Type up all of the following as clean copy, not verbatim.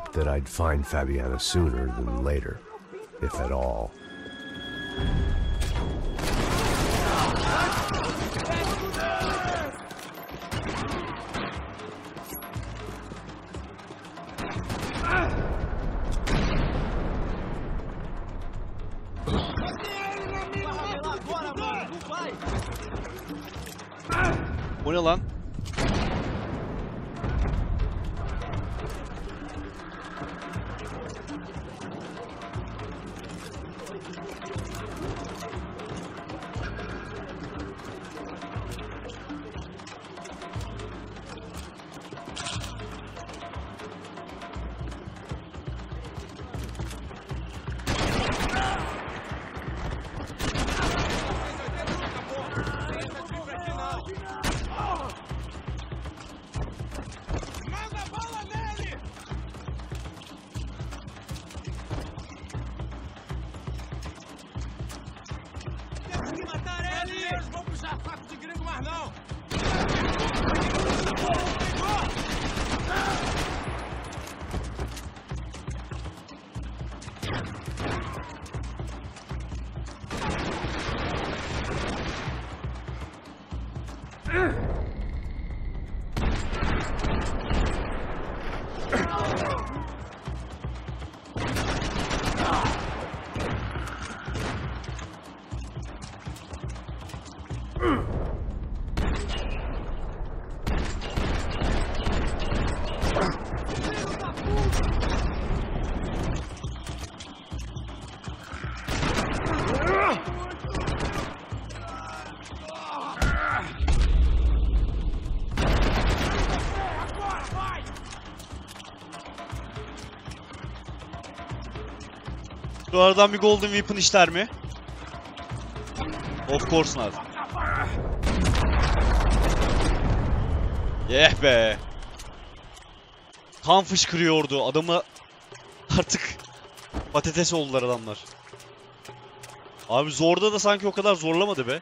hoped that I'd find Fabiana sooner than later, if at all. O ne lan? Şu aradan bir golden weapon işler mi? Of course not. Yeah be. Kan fışkırıyordu. Adamı artık patates oldular adamlar. Abi zorda da sanki o kadar zorlamadı be.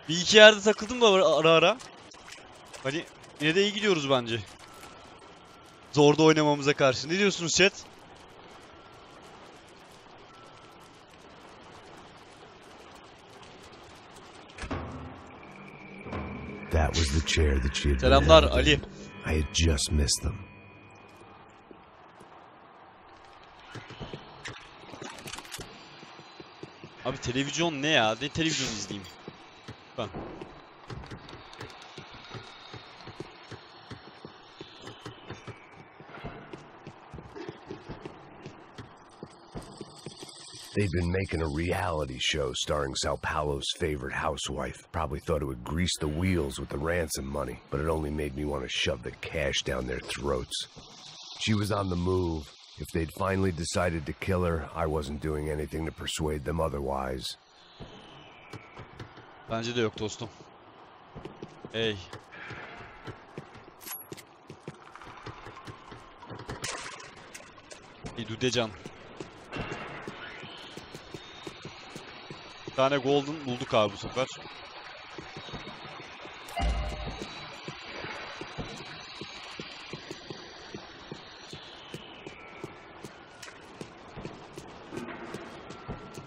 Bir iki yerde takıldım da ara ara. Hani yine de iyi gidiyoruz bence. Zorda oynamamıza karşı. Ne diyorsunuz chat? That was the chair that she had been Selamlar held in. Ali. I had just missed them. Abi televizyon ne ya? Ne televizyon izleyeyim? Ben. They'd been making a reality show starring Sao Paulo's favorite housewife. Probably thought it would grease the wheels with the ransom money, but it only made me want to shove the cash down their throats. She was on the move. If they'd finally decided to kill her, I wasn't doing anything to persuade them otherwise. Bence de yok dostum. Hey. Hey Dudecan. Bir tane golden bulduk abi bu sefer.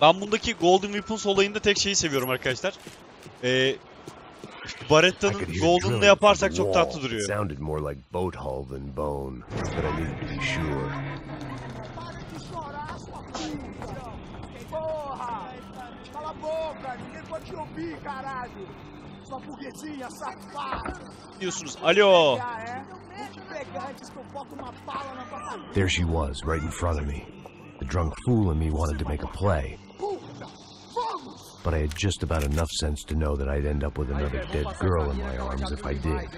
Ben bundaki Golden Weapons olayında tek şeyi seviyorum arkadaşlar. Baretta'nın Golden'ını yaparsak çok tatlı duruyor. Sounded more like boat hull than bone, but I needed to be sure. Diyorsunuz. Alo. There she was, right in front of me. The drunk fool in me wanted to make a play. But I had just about enough sense to know that I'd end up with another dead girl in my arms if I did.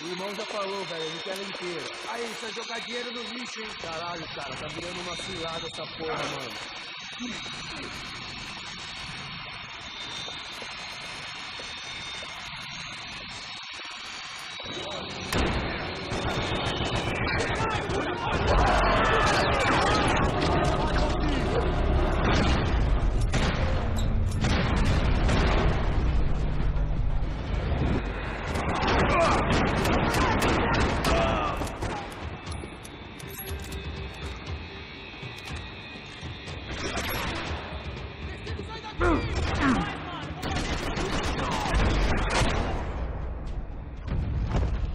O irmão já falou, velho, ele quer ela inteira. Aí, você vai jogar dinheiro no lixo, hein? Caralho, cara, tá virando uma cilada essa porra, mano.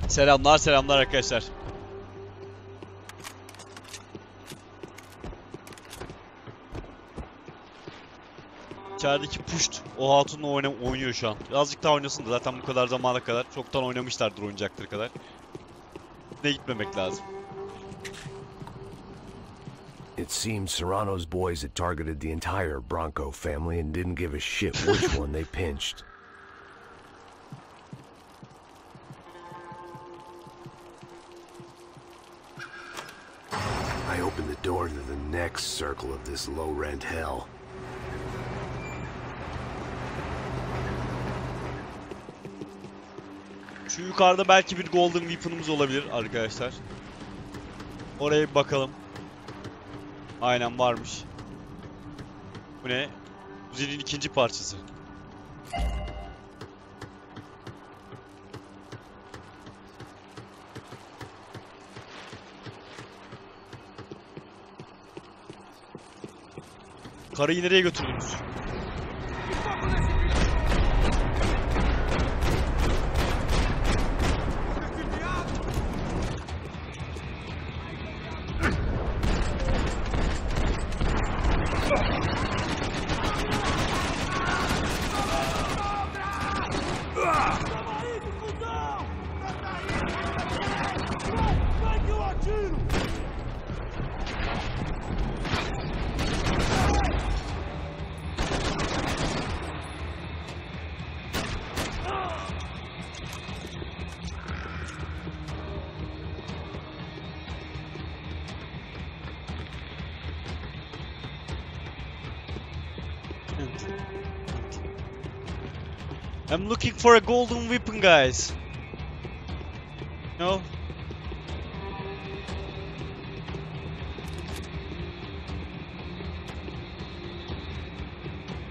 Selamlar arkadaşlar. İçerideki puşt o hatunla oynuyor şu an. Birazcık daha oynasın da zaten bu kadar zamana kadar çoktan oynamışlardır oyuncakları kadar. Ne gitmemek lazım. It seems Serrano's boys had targeted the entire Bronco family and didn't give a shit which one they pinched. I opened the door to the next circle of this low-rent hell. Şu yukarıda belki bir golden weapon'ımız olabilir arkadaşlar. Oraya bir bakalım. Aynen varmış. Bu ne? Uzun'un ikinci parçası. Karıyı nereye götürdünüz? I'm looking for a golden weapon, guys. No?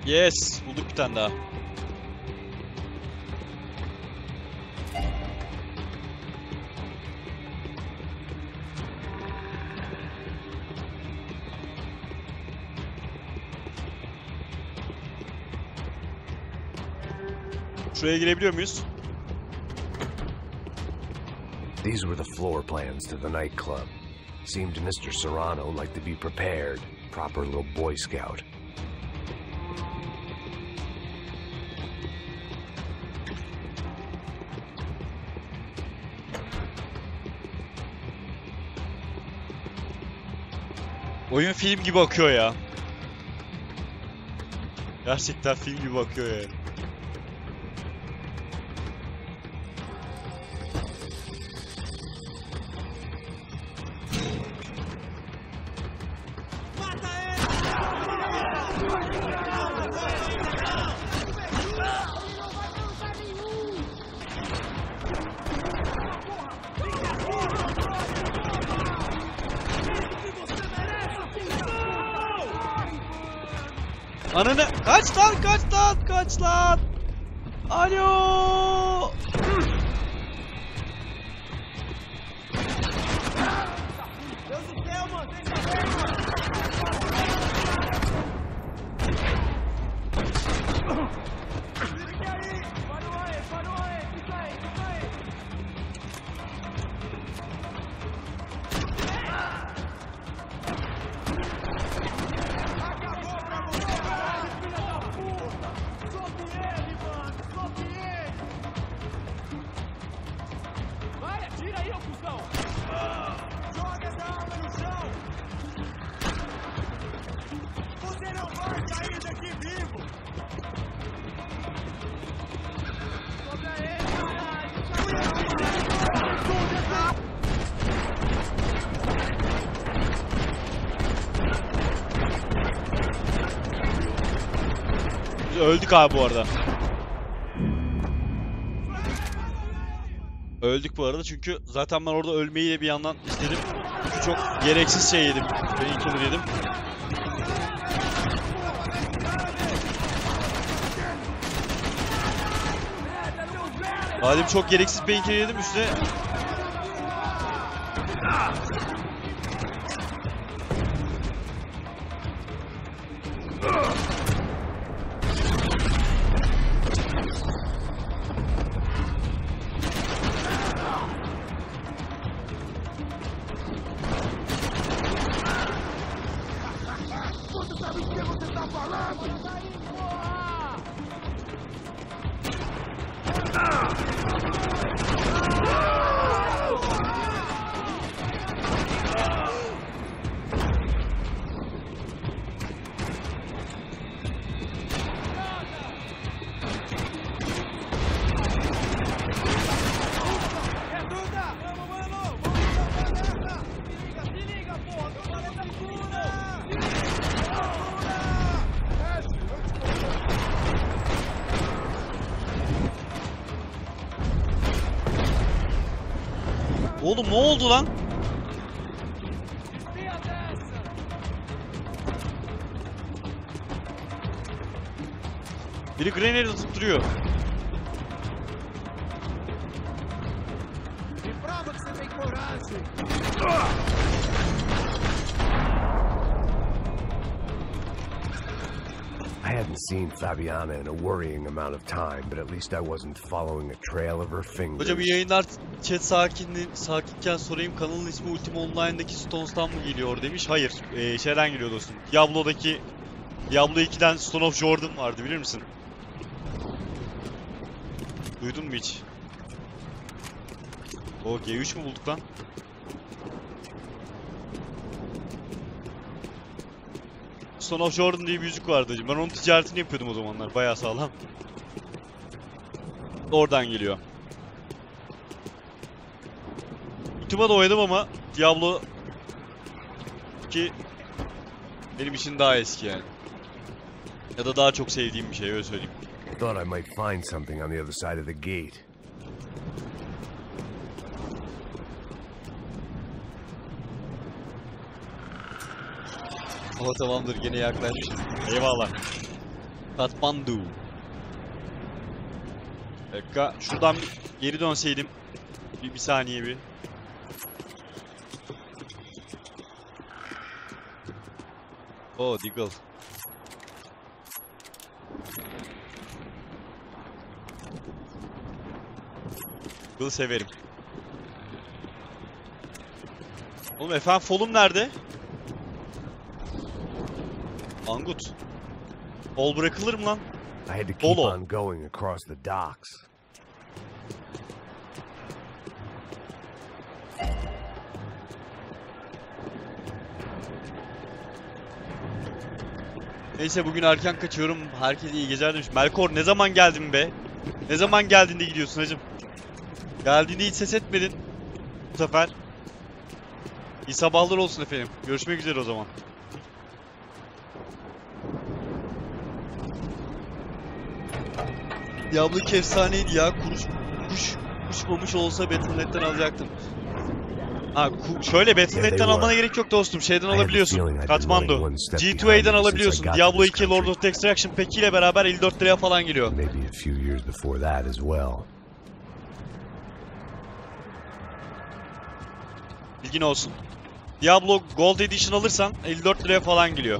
Yes, bulduk bir tane daha. Şuraya girebiliyor muyuz? These were the floor plans to the nightclub. Seemed to Mr. Serrano like to be prepared. Proper little Boy Scout. Oyun film gibi akıyor ya. Gerçekten film gibi akıyor yani. Ananı kaç lan. Alo. Öldük abi bu arada. Öldük bu arada çünkü zaten ben orada ölmeyi de bir yandan istedim. Çünkü çok gereksiz şey yedim. Painkiller yedim. Madem çok gereksiz painkiller yedim üstüne. Oğlum ne oldu lan? Biri grenade atıp duruyor. Me prova que você tem coragem. I hadn't seen Fabiana in a worrying amount of time, but at least I wasn't following a trail of her fingers. Hocam iyi yayınlar, chat sakinken sorayım, kanalın ismi Ultima Online'daki Stones'tan mı geliyor demiş. Hayır, şeyden geliyor dostum. Diablo 2'den Stone of Jordan vardı, bilir misin? Duydun mu hiç? O G3 mü bulduk lan? Stone of Jordan diye bir yüzük vardı hocam. Ben onun ticaretini yapıyordum o zamanlar. Bayağı sağlam. Oradan geliyor. Ultima'da oynadım ama Diablo 2 benim için daha eski yani. Ya da daha çok sevdiğim bir şey, öyle söyleyeyim. Thought I might find something on the other side of the gate. Ama tamamdır, gene yaklaşmışım. Eyvallah. Katmandu. Dakika, şuradan geri dönseydim. Bir saniye bir. Oh, Deagle. Deagle'ı severim. Oğlum efendim, folum nerede? Angut. Fol bırakılır mı lan? I had to keep Polo. on going across the docks. Neyse, bugün erken kaçıyorum. Herkese iyi geceler demiş. Melkor, ne zaman geldin be? Ne zaman geldiğinde gidiyorsun hacım? Geldiğinde hiç ses etmedin bu sefer. İyi sabahlar olsun efendim. Görüşmek üzere o zaman. Diablo 2 efsaneydi ya. Kuşmamış olsa Battle.net'ten alacaktım. Ha, şöyle Battle.net'ten almana gerek yok dostum. Şeyden alabiliyorsun. Katmandu. G2A'den alabiliyorsun. Diablo 2 Lord of the Extraction Pack ile beraber 54 liraya falan geliyor. Maybe a few years before that as well. Bilgin olsun. Diablo Gold Edition alırsan 54 liraya falan geliyor.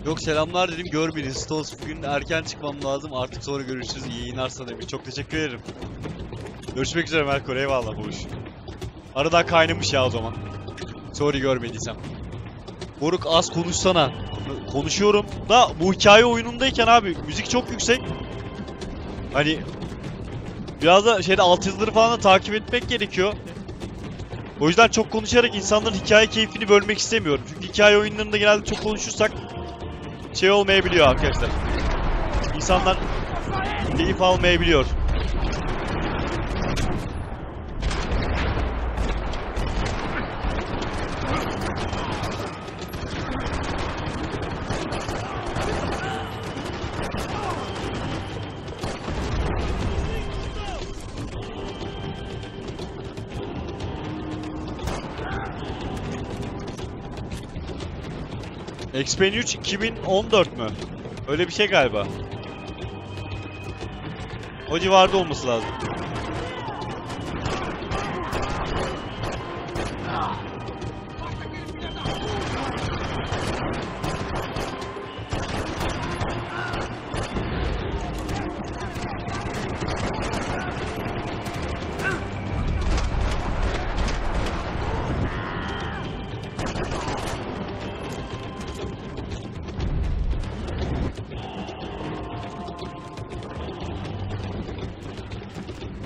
Yok selamlar dedim görmediniz. Stos bugün erken çıkmam lazım. Artık sonra görüşürüz. İyi yayınlar sana demiş. Çok teşekkür ederim. Görüşmek üzere Melkor. Eyvallah hoş. Aradan kaynamış ya o zaman. Sorry görmediysem. Burak az konuşsana. Konuşuyorum da bu hikaye oyunundayken abi müzik çok yüksek. Hani biraz da şeyde altyazıları falan da takip etmek gerekiyor. O yüzden çok konuşarak insanların hikaye keyfini bölmek istemiyorum. Çünkü hikaye oyunlarında genelde çok konuşursak şey olmayabiliyor arkadaşlar. İnsanlar keyif almayabiliyor. Payne 3 2014 mü? Öyle bir şey galiba. O civarda olması lazım.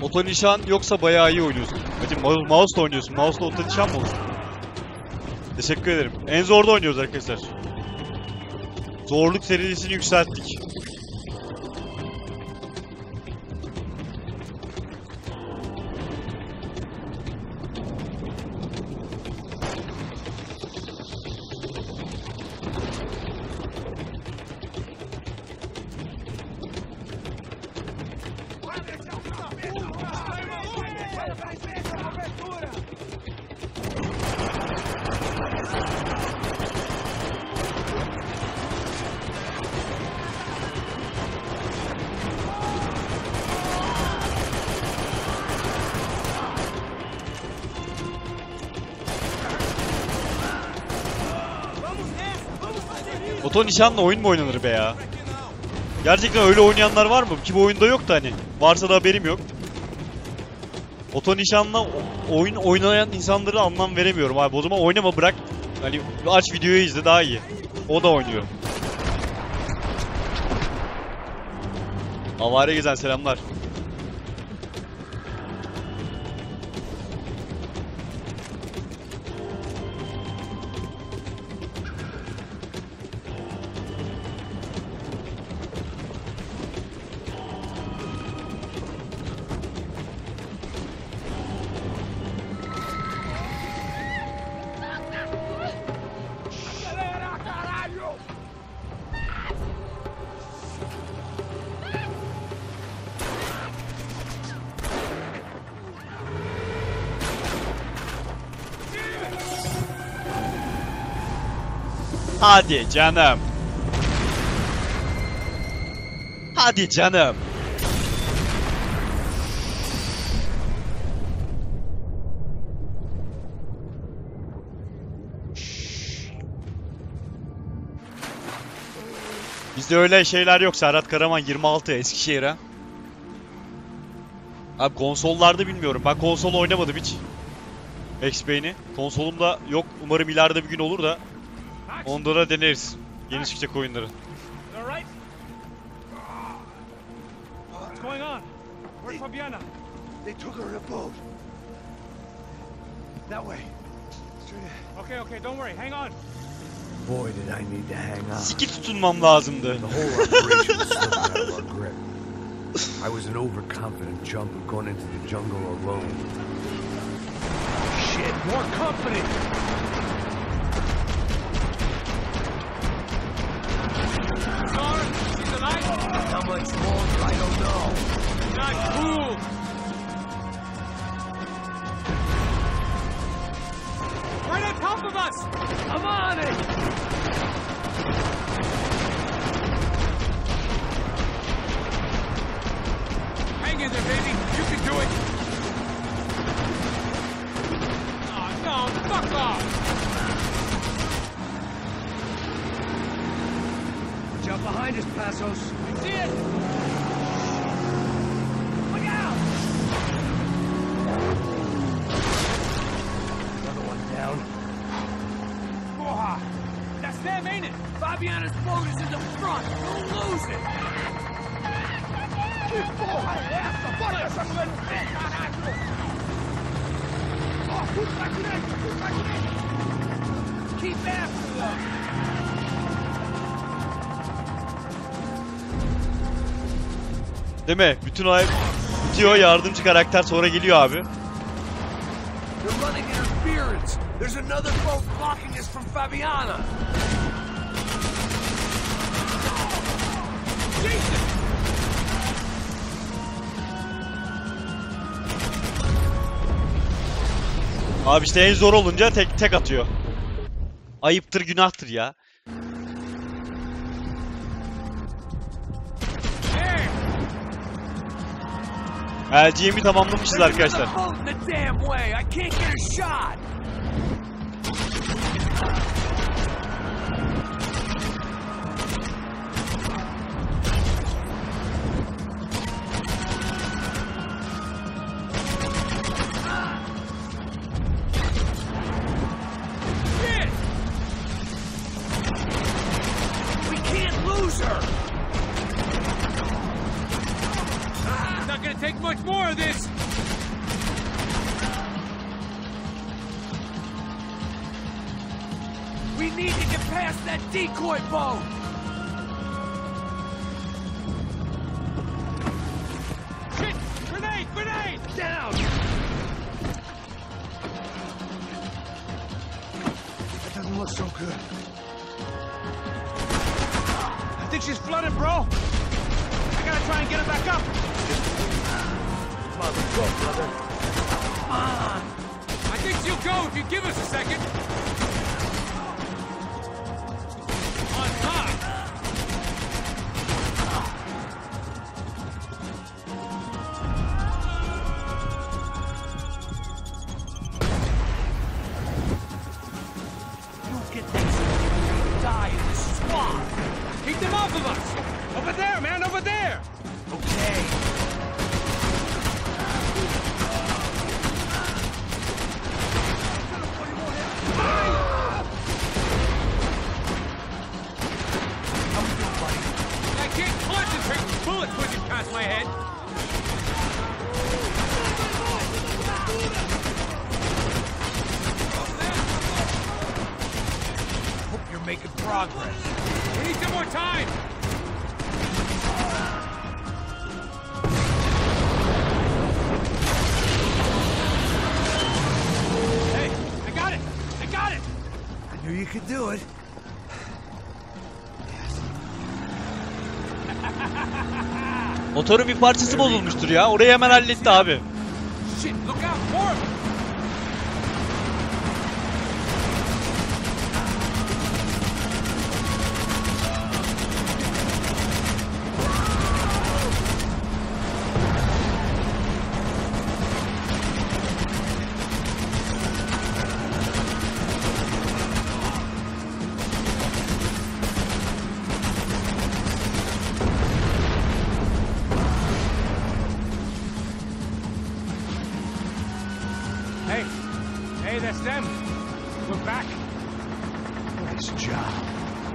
Oto nişan yoksa bayağı iyi oynuyorsun. Hacı mouse'la oynuyorsun. Mouse'la oto nişan mı olur? Teşekkür ederim. En zorda oynuyoruz arkadaşlar. Zorluk serisini yükselttik. Oto nişanla oyun mu oynanır be ya? Gerçekten öyle oynayanlar var mı? Ki bu oyunda yok da hani. Varsa da haberim yok. Oto nişanla oyun oynayan insanları anlam veremiyorum abi. O zaman oynama bırak. Hani aç videoyu izle daha iyi. O da oynuyor. Avare gezen selamlar. Hadi canım. Hadi canım. Bizde öyle şeyler yok. Serhat Karaman 26 Eskişehir'e. Abi konsollarda bilmiyorum. Ben konsol oynamadım hiç. Payne'i. Konsolumda yok. Umarım ileride bir gün olur da onda da deneriz. Yeni çıkacak oyunları. Sikir tutunmam lazımdı. I was an overconfident jumper going into the jungle alone. Shit, more company! She's alive? How much longer? I don't know. Not cool! Right on top of us! I'm on it! Hang in there, baby. You can do it. Oh, no, fuck off. behind us, Passos. I see it! Look out! Another one down. Porra! That's them, ain't it? Fabiana's boat is in the front. Don't lose it! Porra! Essa! Bora essa mulher no pé, caralho! Ó, puxa pra direita! Puxa pra direita! Keep after them! Değil mi? Bütün olay bitiyor, yardımcı karakter sonra geliyor abi. They're running interference. There's another boat blocking us from Fabiana. Jason! Abi işte en zor olunca tek atıyor. Ayıptır, günahtır ya. LGM'i tamamlamışız arkadaşlar. Take much more of this. We need to get past that decoy boat. Shit! Grenade! Grenade! Down! That doesn't look so good. I think she's flooded, bro. I gotta try and get her back up. Come on, let's go, brother. Come on! I think she'll go if you give us a second. On top! You get these and die in the swamp! Keep them off of us! Over there, man, over there! Okay. Bullets whizzing past my head. Hope you're making progress. We need some more time. Hey, I got it. I got it. I knew you could do it. Motorun bir parçası bozulmuştur ya. Orayı hemen halletti abi. Shit, look out, more of them. Hey, that's them. We're back. Nice job.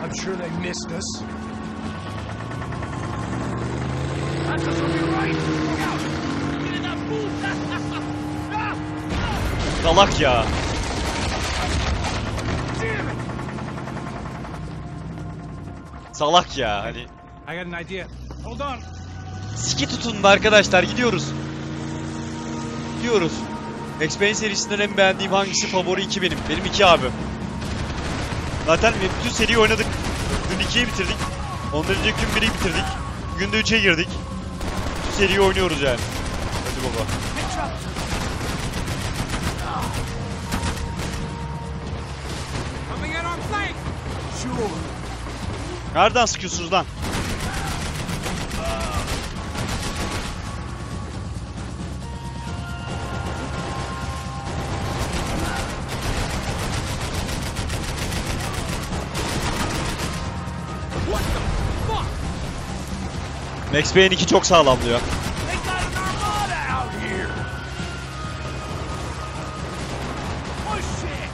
I'm sure they missed us. That's us will be right. Look out! Get in that pool! Salak ya. Damn it! Salak ya hani. I got an idea. Hold on. Siki tutun da arkadaşlar, gidiyoruz. Gidiyoruz. Max Payne serisinden en beğendiğim hangisi? Favori 2 benim. Benim 2 abi. Zaten bütün seriyi oynadık. Dün 2'yi bitirdik. Ondan önceki gün 1'i bitirdik. Bugün de 3'e girdik. Bütün seriyi oynuyoruz yani. Hadi baba. Nereden sıkıyorsunuz lan? What the fuck? Max Payne 2 çok sağlam diyor. They got an armada out here. Oh shit!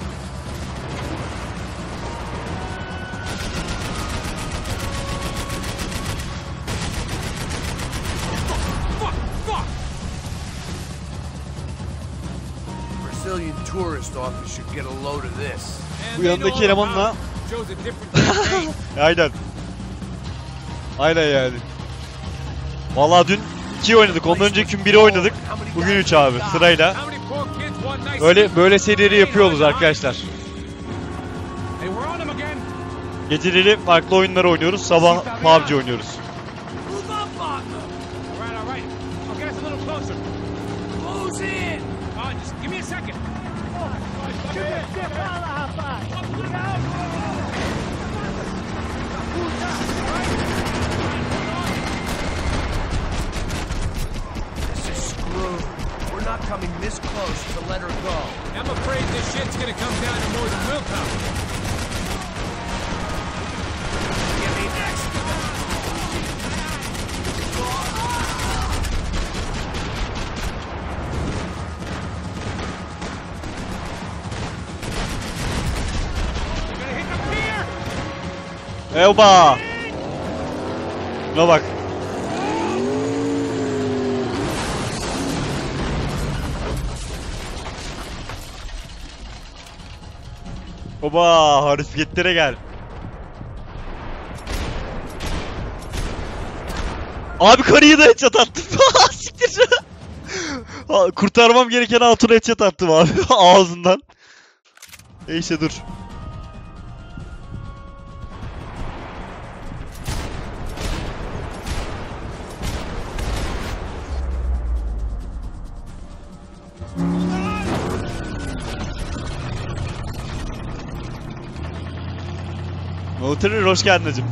Fuck! Brazilian tourist office should get a load of this. Bu yanındaki elemanla Shows a different campaign. aynen. Aynen yani. Vallahi dün 2 oynadık. Ondan önceki gün 1'i oynadık. Bugün 3 abi sırayla. How many poor kids want nice Böyle serileri yapıyoruz arkadaşlar. Hey, we're on them again. Geceleri farklı oyunlar oynuyoruz. Sabah PUBG oynuyoruz. Move up on them. All right. I'll get us a little closer. Close in. Just give me a second. This is screwed. We're not coming this close to let her go. I'm afraid this shit's gonna come down to more than willpower. Give me next. We're gonna hit the pier. Elba. Buna bak. Oba, hareketlere gel. Abi karıyı da headshot attım. Siktir. Kurtarmam gereken hatuna headshot attım abi ağzından. Neyse dur. Motorun hoş geldin hacım.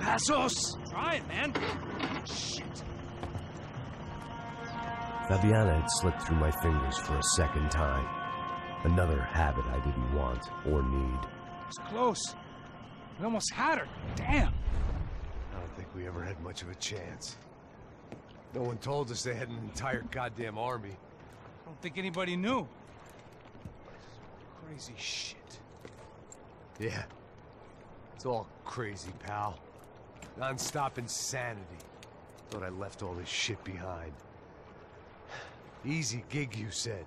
Passos. Try it, man. Shit. Fabiana had slipped through my fingers for a second time. Another habit I didn't want or need. It's close. We almost had her. Damn. I don't think we ever had much of a chance. No one told us they had an entire goddamn army. I don't think anybody knew. Crazy shit. Yeah. It's all crazy, pal. Non-stop insanity. Thought I left all this shit behind. Easy gig, you said.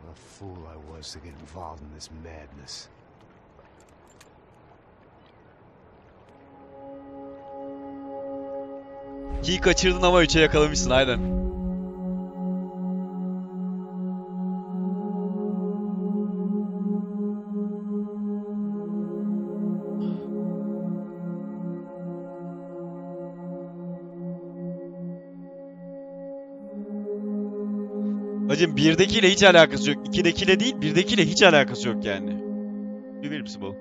What a fool I was to get involved in this madness. İkiyi kaçırdın ama 3'e yakalamışsın aynen. Hacım 1'dekiyle hiç alakası yok. 2'dekiyle değil, 1'dekiyle hiç alakası yok yani. Bilir misin bu?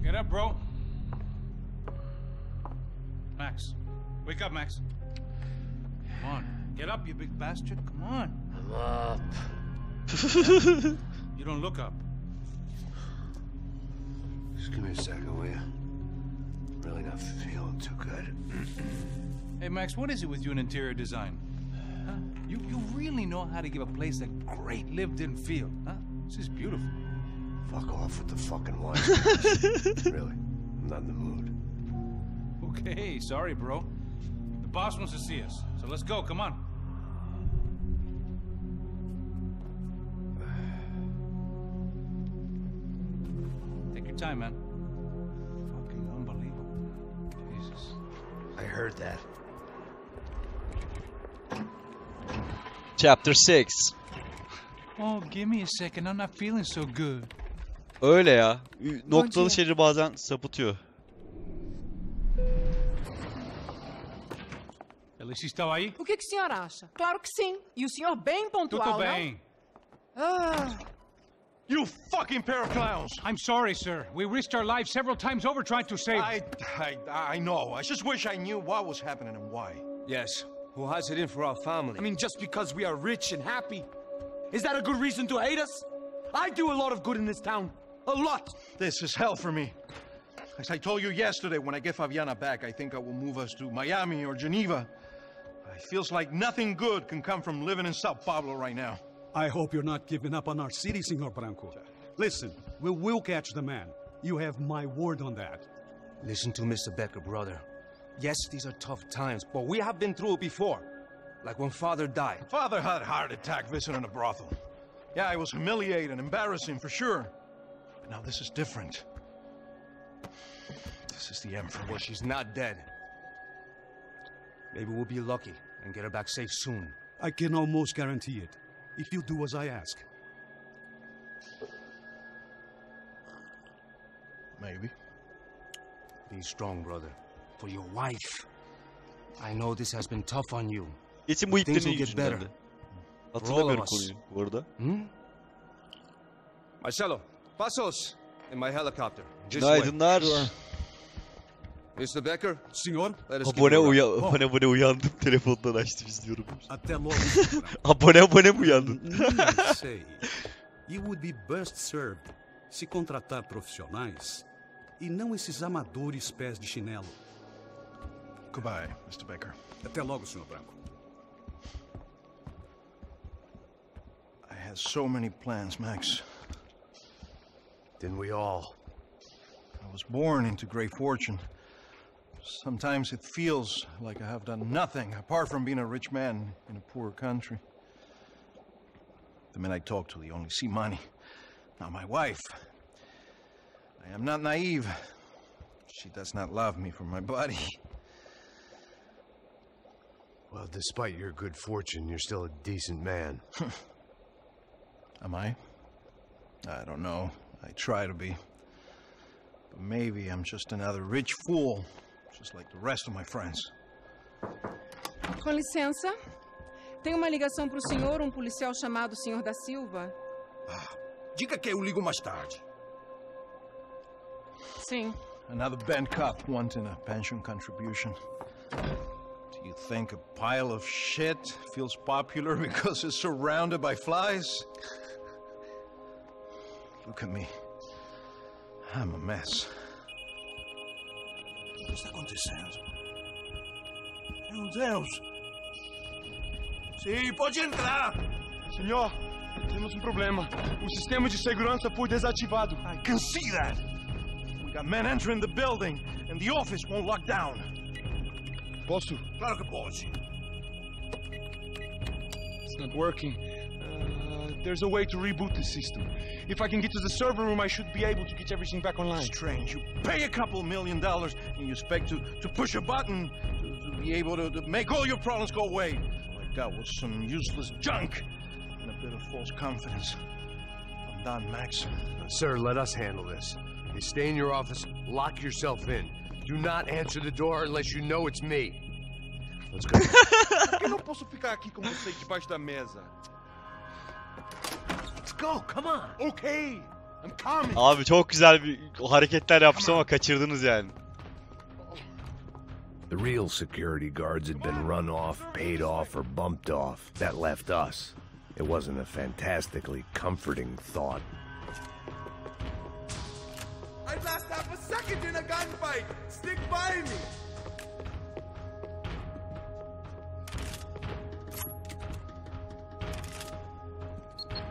Get up, bro. Max. Wake up, Max. Come on. Get up, you big bastard. Come on. I'm up. You don't look up. Just give me a second, will you? Really not feeling too good. Hey, Max, what is it with you and interior design? Huh? You really know how to give a place a great lived-in feel, huh? This is beautiful. Fuck off with the fucking wine. Really, I'm not in the mood. Okay, sorry, bro. The boss wants to see us, so let's go, come on. Take your time, man. Fucking unbelievable. Jesus. I heard that. Chapter 6. Oh, give me a second. I'm not feeling so good. Öyle ya. Noktalı şeyleri bazen sapıtıyor. Eles estão aí? O que o senhor acha? Claro que sim. E o senhor bem pontual, Tudo não? bem. Ah, You fucking pair of clowns! I'm sorry, sir. We risked our lives several times over trying to save... I know. I just wish I knew what was happening and why. Yes. Who has it in for our family? I mean, just because we are rich and happy, is that a good reason to hate us? I do a lot of good in this town. A lot. This is hell for me. As I told you yesterday, when I get Fabiana back, I think I will move us to Miami or Geneva. It feels like nothing good can come from living in Sao Paulo right now. I hope you're not giving up on our city, Senor Branco. Listen, we will catch the man. You have my word on that. Listen to Mr. Becker, brother. Yes, these are tough times, but we have been through it before. Like when Father died. Father had a heart attack visiting a brothel. Yeah, it was humiliating, embarrassing, for sure. But now this is different. This is the Emperor. Well, she's not dead. Maybe we'll be lucky and get her back safe soon. I can almost guarantee it, if you do as I ask. Maybe. Be strong, brother. For your wife. I know this has been tough on you. Geçin bu Things iplerin will get better. yüzünden de. Hatırlamıyorum For all of us. konuyu bu arada. Marcelo, pasos in my helicopter. This Günaydınlar. way. Mr. Becker, Senhor, let us give you a ride. Abone uyandım telefondan açtım izliyorum. até logo, Senhor Branco. Abone mi uyandın? Sei. You would be best served se contratar profissionais e não esses amadores pés de chinelo. Goodbye, Mr. Baker. Até logo, Senhor Branco. I had so many plans, Max. Didn't we all? I was born into great fortune. Sometimes it feels like I have done nothing apart from being a rich man in a poor country. The men I talk to, they only see money. Now my wife, I am not naive. She does not love me for my body. Well, despite your good fortune, you're still a decent man. Am I? I don't know. I try to be. But maybe I'm just another rich fool, just like the rest of my friends. com licença. Tem uma ligação para o senhor, um policial chamado Senhor da Silva. Diga que eu ligo mais tarde. Sim. Another bent cop wanting a pension contribution. Do you think a pile of shit feels popular because it's surrounded by flies? Look at me. I'm a mess. O que está acontecendo? Meu Deus! Sim, pode entrar! Senhor, temos problema. O sistema de segurança foi desativado. I can see that. We got men entering the building and the office won't lock down. Posso? Claro que pode. It's not working. There's a way to reboot the system. If I can get to the server room, I should be able to get everything back online. Strange. You pay a couple $1 million and you expect to push a button to be able to make all your problems go away. All I got was some useless junk and a bit of false confidence. I'm done, Max. Sir, let us handle this. You stay in your office, lock yourself in. Do not answer the door unless you know it's me. Let's go. Por que não posso ficar aqui com você debaixo da mesa? Let's go, come on. Okay, I'm coming. Abi çok güzel bir hareketler yapmış ama kaçırdınız yani. The real security guards had been run off, paid off, or bumped off. That left us. It wasn't a fantastically comforting thought. I'd last half a second in a gunfight. Stick by me.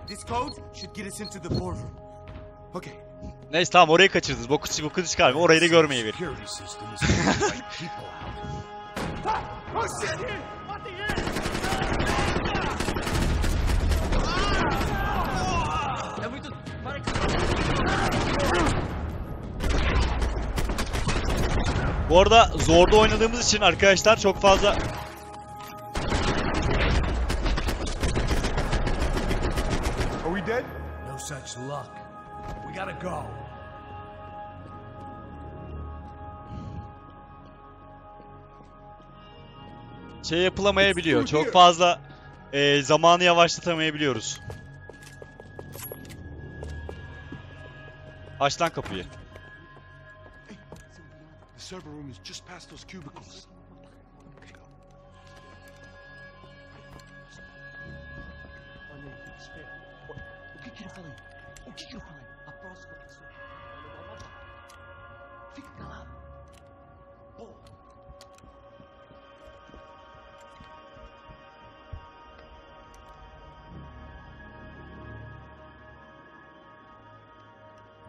This code should get us into the boardroom. Okay. Neyse tamam orayı kaçırdınız. Boku çıkarmayın. Orayı da görmeye verin. Security system is keeping people out. Oh shit! Here! What the hell? É muito... Para que... Bu arada zorda oynadığımız için arkadaşlar çok fazla... Are we dead? No such luck. We gotta go. Şey yapılamayabiliyor. Çok fazla zamanı yavaşlatamayabiliyoruz. Aç lan kapıyı. The server room is just past those cubicles.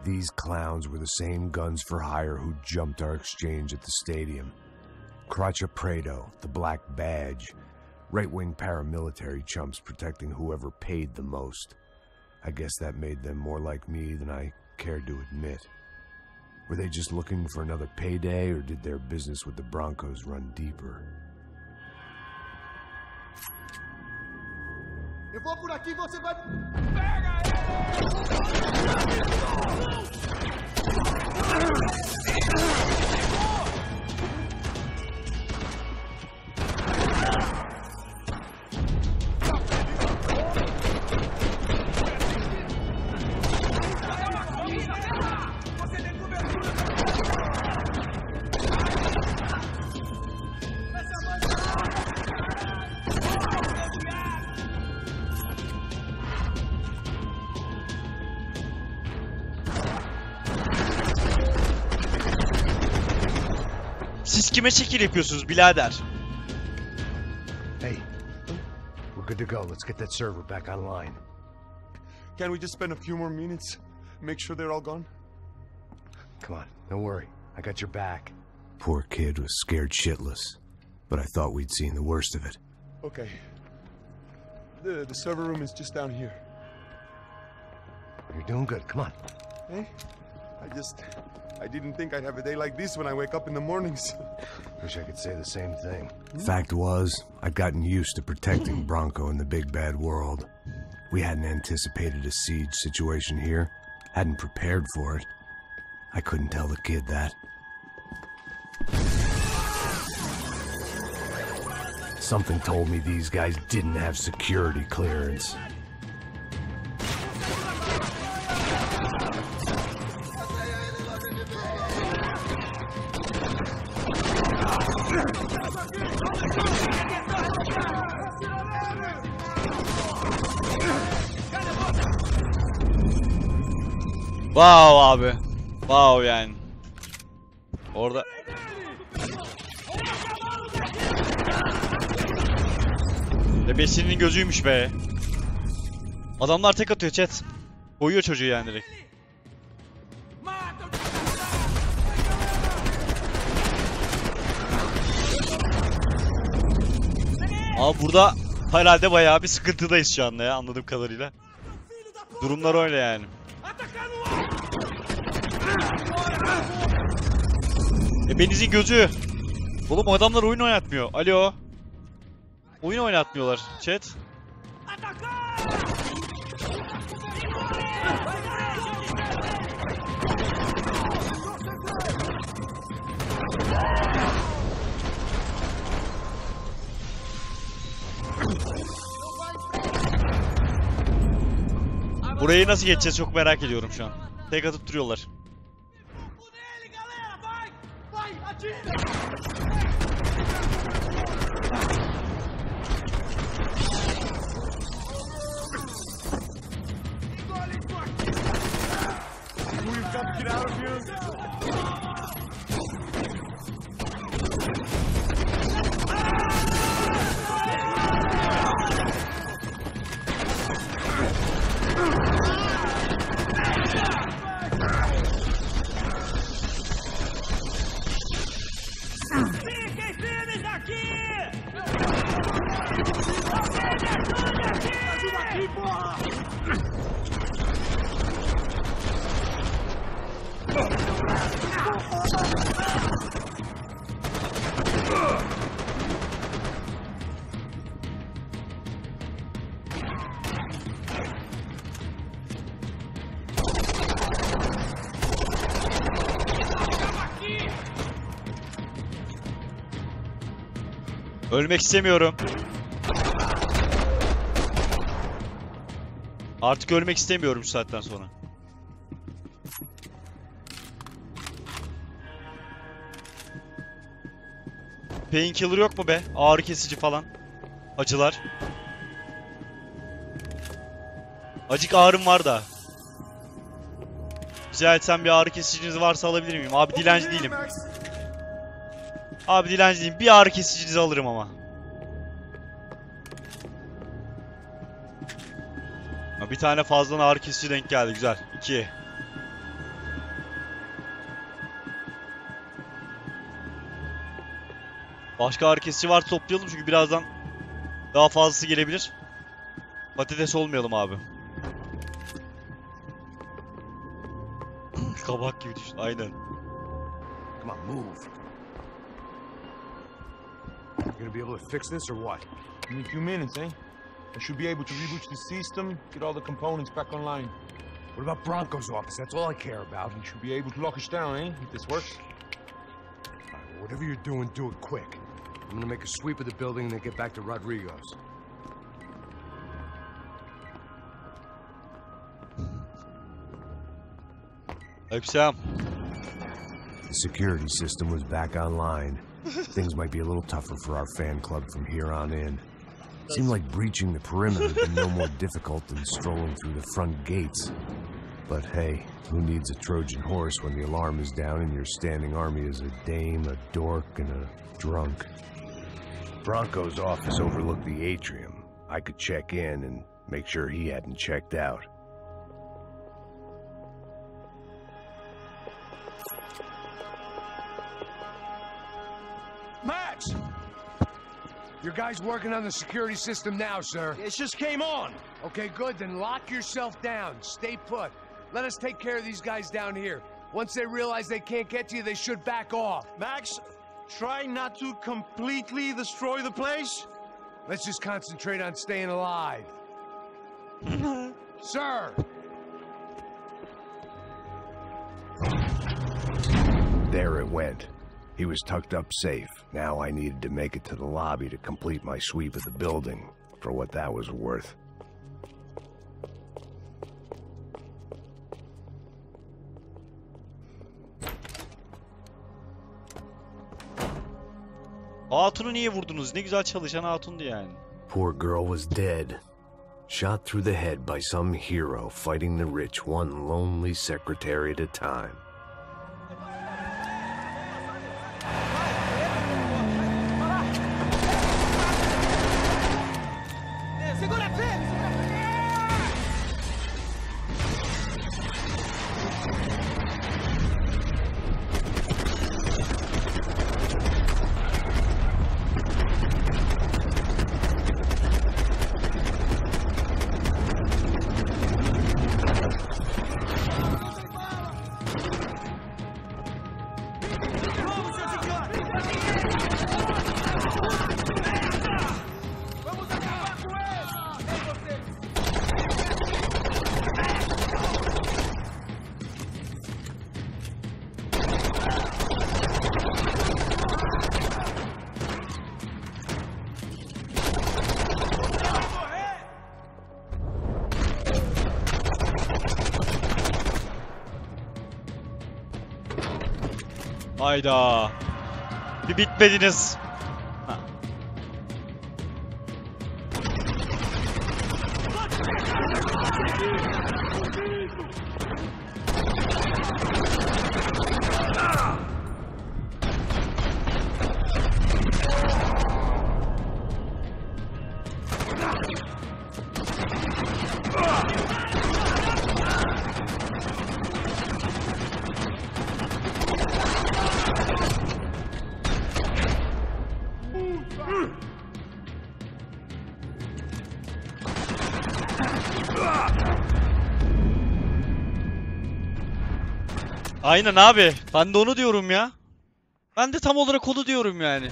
These clowns were the same guns for hire who jumped our exchange at the stadium. Crotcha Prado, the Black Badge, right-wing paramilitary chumps protecting whoever paid the most. I guess that made them more like me than I cared to admit. Were they just looking for another payday, or did their business with the Broncos run deeper? Eu vou por aqui, você vai... Pega Siz kime şekil yapıyorsunuz birader? Hey, we're good to go. Let's get that server back online. Can we just spend a few more minutes? Make sure they're all gone? Come on, don't worry. I got your back. Poor kid was scared shitless, but I thought we'd seen the worst of it. Okay. The server room is just down here. You're doing good. Come on. Hey, I didn't think I'd have a day like this when I wake up in the mornings. Wish I could say the same thing. Fact was, I'd gotten used to protecting Bronco in the big bad world. We hadn't anticipated a siege situation here, hadn't prepared for it. I couldn't tell the kid that. Something told me these guys didn't have security clearance. Wow abi. Wow yani. Orada. Besinin gözüymüş be. Adamlar tek atıyor chat. Koyuyor çocuğu yani direkt. Abi burada herhalde bayağı bir sıkıntıdayız şu anda ya, anladığım kadarıyla. Durumlar öyle yani. Benizin gözü. Oğlum o adamlar oyun oynatmıyor. Alo. Oyun oynatmıyorlar chat. Burayı nasıl geçeceğiz çok merak ediyorum şu an. Tek atıp duruyorlar. We've got to get out of here. Ölmek istemiyorum. Artık ölmek istemiyorum şu saatten sonra. Painkiller yok mu be? Ağrı kesici falan. Acılar. Acık ağrım var da. Rica etsem bir ağrı kesiciniz varsa alabilir miyim? Abi dilenci değilim. Abi dilenci değilim. Bir ağrı kesicinizi alırım ama. Bir tane fazladan ağrı kesici denk geldi. Güzel. 2. Başka ağrı kesici varsa toplayalım çünkü birazdan daha fazlası gelebilir. Patates olmayalım abi. Kabak gibi düşün. Aynen. Come on, move. You gonna be able to fix this or what? In a few minutes, eh? I should be able to reboot the system, get all the components back online. What about Bronco's office? That's all I care about. You should be able to lock us down, eh? If this works. Whatever you're doing, do it quick. I'm gonna make a sweep of the building and then get back to Rodrigo's. Aleykümselam. The security system was back online. Things might be a little tougher for our fan club from here on in. Seemed like breaching the perimeter would be no more difficult than strolling through the front gates. But hey, who needs a Trojan horse when the alarm is down and your standing army is a dame, a dork, and a drunk? Bronco's office overlooked the atrium. I could check in and make sure he hadn't checked out. Max! Your guys working on the security system now, sir. It just came on. Okay, good. Then lock yourself down. Stay put. Let us take care of these guys down here. Once they realize they can't get to you, they should back off. Max, try not to completely destroy the place. Let's just concentrate on staying alive. Sir! There it went. He was tucked up safe. Now I needed to make it to the lobby to complete my sweep of the building, for what that was worth. Hatun'u niye vurdunuz? Ne güzel çalışan hatundu yani. Poor girl was dead. Shot through the head by some hero fighting the rich one lonely secretary at a time. Hayda. Bir bitmediniz. Ha. Aynen abi. Ben de onu diyorum ya. Ben de tam olarak onu diyorum yani.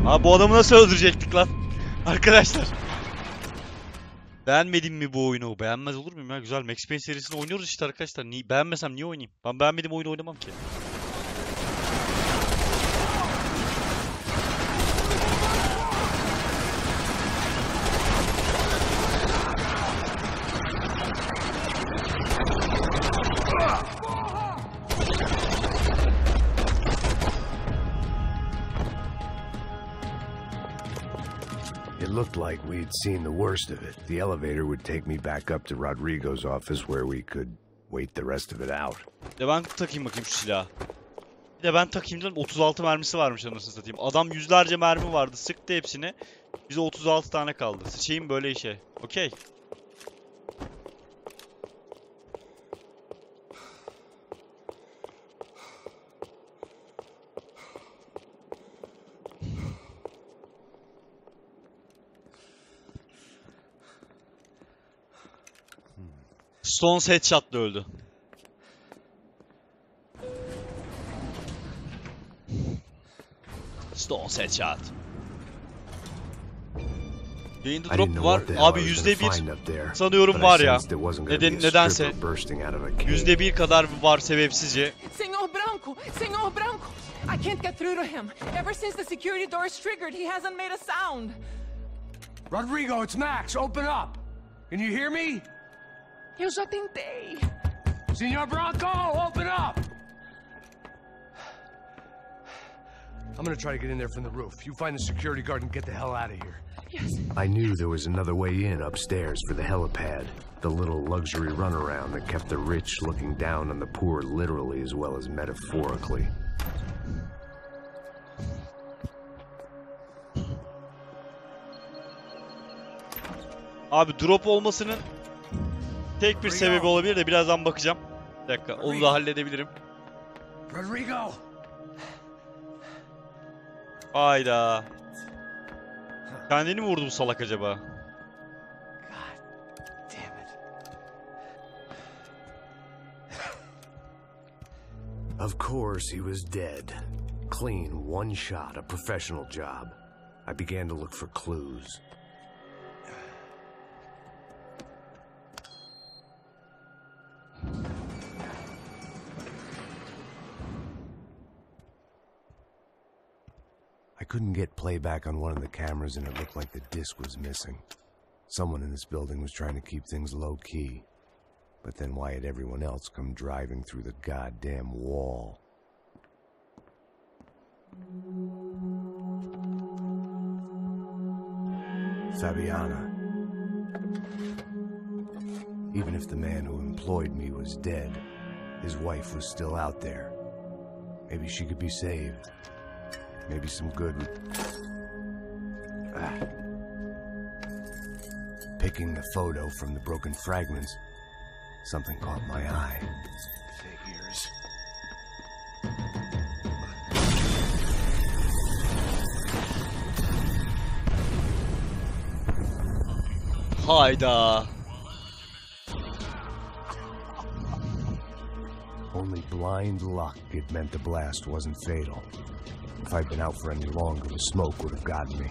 Abi bu adamı nasıl öldürecektik lan? Arkadaşlar. Beğenmedin mi bu oyunu? Beğenmez olur muyum ya? Güzel. Max Payne serisini oynuyoruz işte arkadaşlar. Beğenmesem niye oynayayım? Ben beğenmediğim oyunu oynamam ki. It looked like we'd seen the worst of it. The elevator would take me back up to Rodrigo's office where we could wait the rest of it out. Bir de ben takayım bakayım şu silahı. Bir de ben takayım dedim. 36 mermisi varmış anasını satayım. Adam yüzlerce mermi vardı. Sıktı hepsini. Bize 36 tane kaldı. Sıçayım böyle işe. Okey. Stones headshot'la öldü. Stones headshot. Yayında drop var. Abi %1 sanıyorum var ya. Nedense. %1 kadar var sebepsizce. Senhor Branco! Senhor Branco! I can't get through to him. Ever since the security door is triggered, he hasn't made a sound. Rodrigo, it's Max. Open up. Can you hear me? Eu já tentei. Senor Branco, open up! I'm gonna try to get in there from the roof. You find the security guard and get the hell out of here. Yes. I knew there was another way in upstairs for the helipad. The little luxury runaround that kept the rich looking down on the poor literally as well as metaphorically. Abi drop olmasının tek bir sebebi olabilir de birazdan bakacağım. Bir dakika, onu da halledebilirim. Rodrigo. Hayda. Kendini mi vurdu bu salak acaba? God damn it. Of course he was dead. Clean, one shot, a professional job. I began to look for clues. I couldn't get playback on one of the cameras and it looked like the disc was missing. Someone in this building was trying to keep things low-key. But then why had everyone else come driving through the goddamn wall? Fabiana. Even if the man who employed me was dead, his wife was still out there. Maybe she could be saved. Maybe some good would... Picking the photo from the broken fragments, something caught my eye. Figures. Hayda. Only blind luck it meant the blast wasn't fatal. If I'd been out for any longer, the smoke would have gotten me.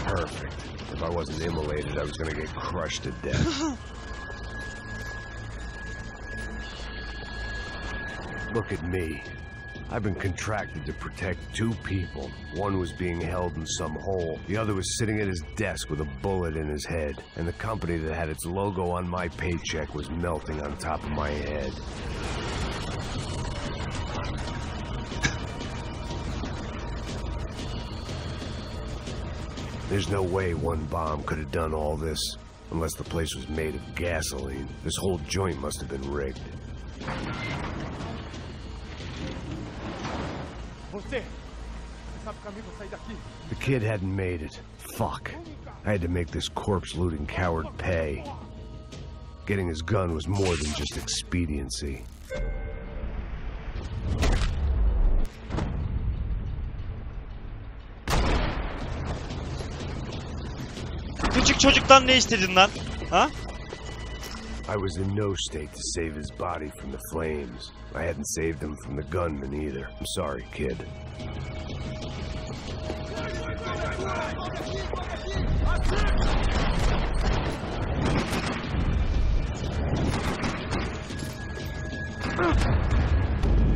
Perfect. If I wasn't immolated, I was gonna get crushed to death. Look at me. I've been contracted to protect two people. One was being held in some hole. The other was sitting at his desk with a bullet in his head. And the company that had its logo on my paycheck was melting on top of my head. There's no way one bomb could have done all this. Unless the place was made of gasoline. This whole joint must have been rigged. The kid hadn't made it. Fuck. I had to make this corpse-looting coward pay. Getting his gun was more than just expediency. küçük çocuktan ne istedin lan? Ha? I was in no state to save his body from the flames. I hadn't saved him from the gunman either. I'm sorry, kid.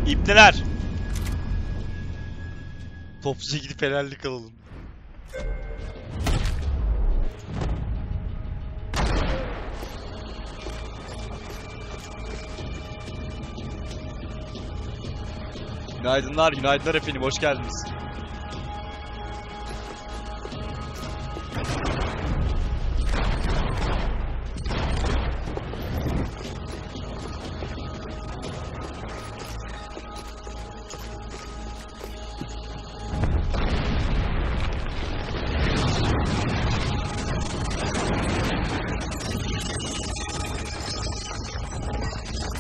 İbneler. Topluca gidip helallik alalım. Günaydınlar, günaydınlar efendim, hoş geldiniz.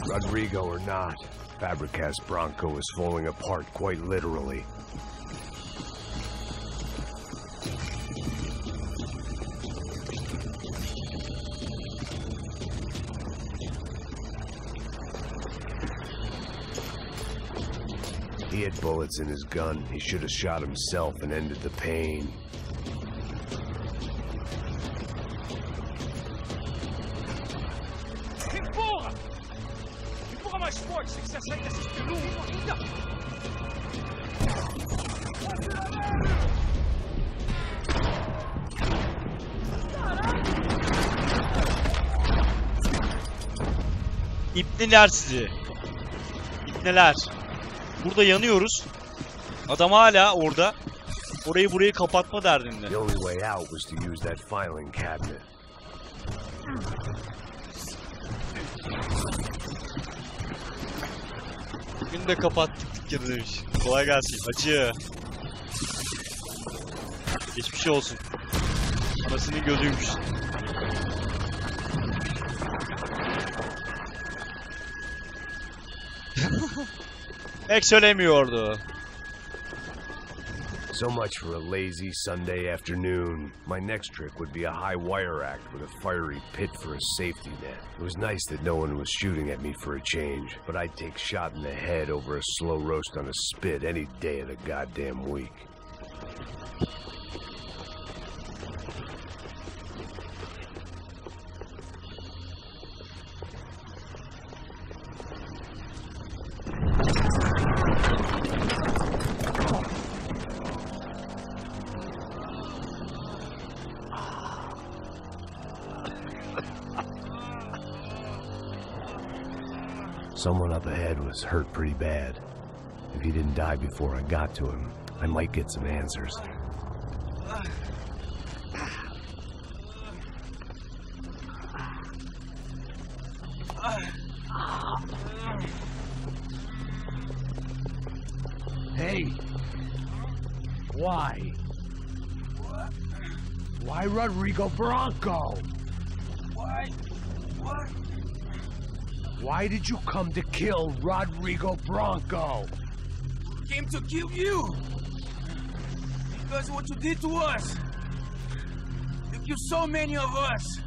Rodrigo or not, Fabricas Bronco is falling apart quite literally. He had bullets in his gun. He should have shot himself and ended the pain. İbneler sizi. İbneler. Burada yanıyoruz. Adam hala orada. Orayı burayı kapatma derdinde. The only way out was to use that filing cabinet. Bugün de kapattık dükkanı demiş. Kolay gelsin. Hacı. Geçmiş olsun. Anasının gözüymüş. Pek söylemiyordu. So much for a lazy Sunday afternoon. My next trick would be a high wire act with a fiery pit for a safety net. It was nice that no one was shooting at me for a change, but I'd take shot in the head over a slow roast on a spit any day of the goddamn week. Someone up ahead was hurt pretty bad. If he didn't die before I got to him, I might get some answers. Hey! Why? Why Rodrigo Bronco? Why? What? Why did you come to kill Rodrigo Bronco? Came to kill you! Because what you did to us! You killed so many of us!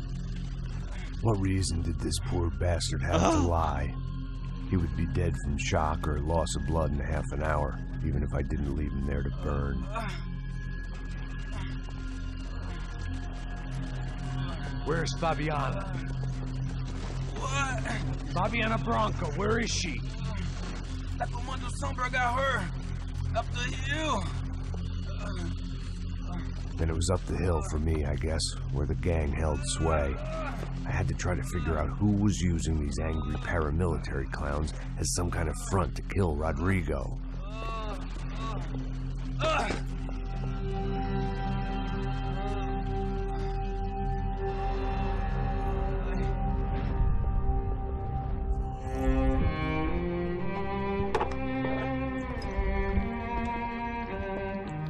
What reason did this poor bastard have to lie? He would be dead from shock or loss of blood in half an hour, even if I didn't leave him there to burn. Where's Fabiana? What? Fabiana Bronco, where is she? That Commander Sombra got her! Up the hill! Then it was up the hill for me, I guess, where the gang held sway. I had to try to figure out who was using these angry paramilitary clowns as some kind of front to kill Rodrigo.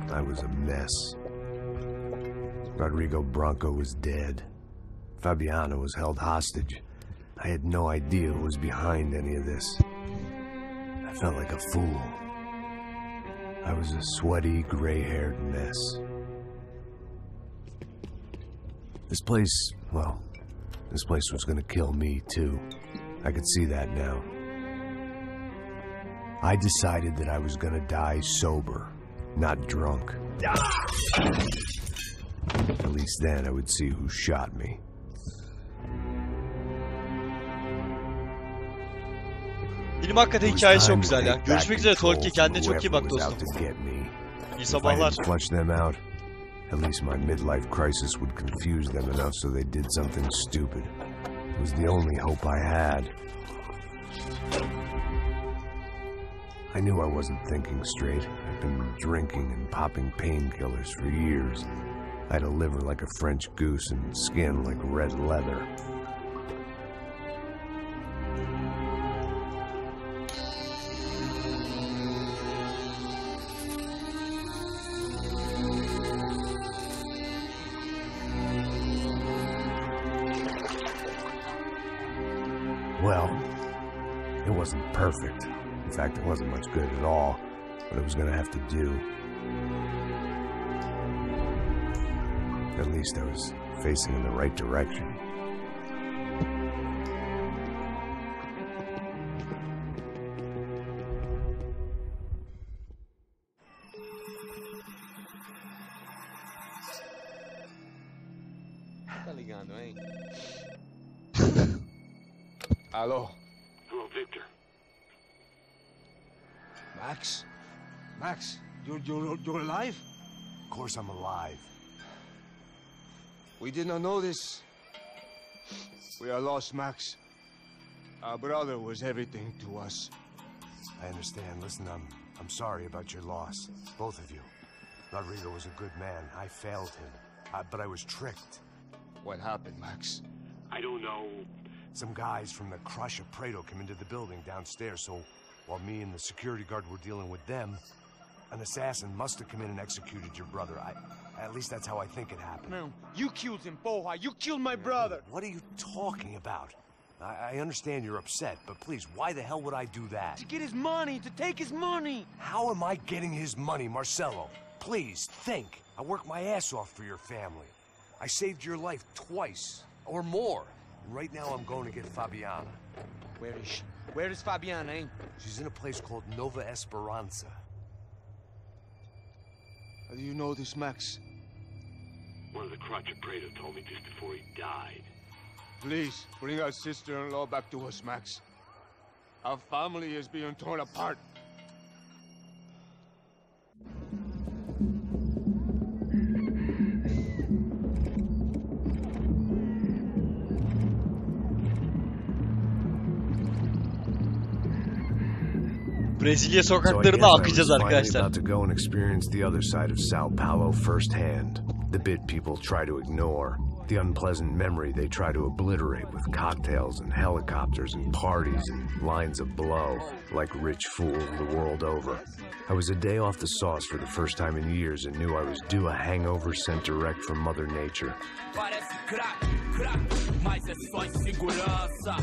I was a mess. Rodrigo Bronco was dead. Fabiana was held hostage. I had no idea who was behind any of this. I felt like a fool. I was a sweaty, gray-haired mess. This place, well, this place was gonna kill me too. I could see that now. I decided that I was gonna die sober, not drunk. At least then I would see who shot me. Benim hakikaten hikayesi çok güzel ya. Görüşmek üzere Tolki. Kendine çok iyi bak dostum. İyi sabahlar. Flush them out. At least my midlife crisis would confuse them enough so they did something stupid. It was the only hope I had. I knew I wasn't thinking straight. I'd been drinking and popping painkillers for years. I had a liver like a French goose and skin like red leather. Well, it wasn't perfect. In fact, it wasn't much good at all, but it was gonna have to do. At least I was facing in the right direction. Tá ligando, hein? Alô? Hello, Victor. Max? Max, you're alive? Of course I'm alive. We did not know this. We are lost, Max. Our brother was everything to us. I understand. Listen, I'm sorry about your loss. Both of you. Rodrigo was a good man. I failed him. But I was tricked. What happened, Max? I don't know. Some guys from the Crush of Prado came into the building downstairs, so while me and the security guard were dealing with them, an assassin must have come in and executed your brother. At least that's how I think it happened. No, you killed him, Boha. You killed my brother. What are you talking about? I understand you're upset, but please, why the hell would I do that? To get his money, to take his money. How am I getting his money, Marcelo? Please, think. I worked my ass off for your family. I saved your life twice, or more. And right now I'm going to get Fabiana. Where is she? Where is Fabiana, eh? She's in a place called Nova Esperanza. How do you know this, Max? One of the Crotch of Prado told me just before he died. Please, bring our sister-in-law back to us, Max. Our family is being torn apart. Brezilya sokaklarına akacağız arkadaşlar. About to go and experience the other side of Sao Paulo firsthand. The bit people try to ignore. The unpleasant memory they try to obliterate with cocktails and helicopters and parties and lines of blow, like rich fools the world over. I was a day off the sauce for the first time in years and knew I was due a hangover sent direct from Mother Nature. Parece crack, crack, mas é só insegurança.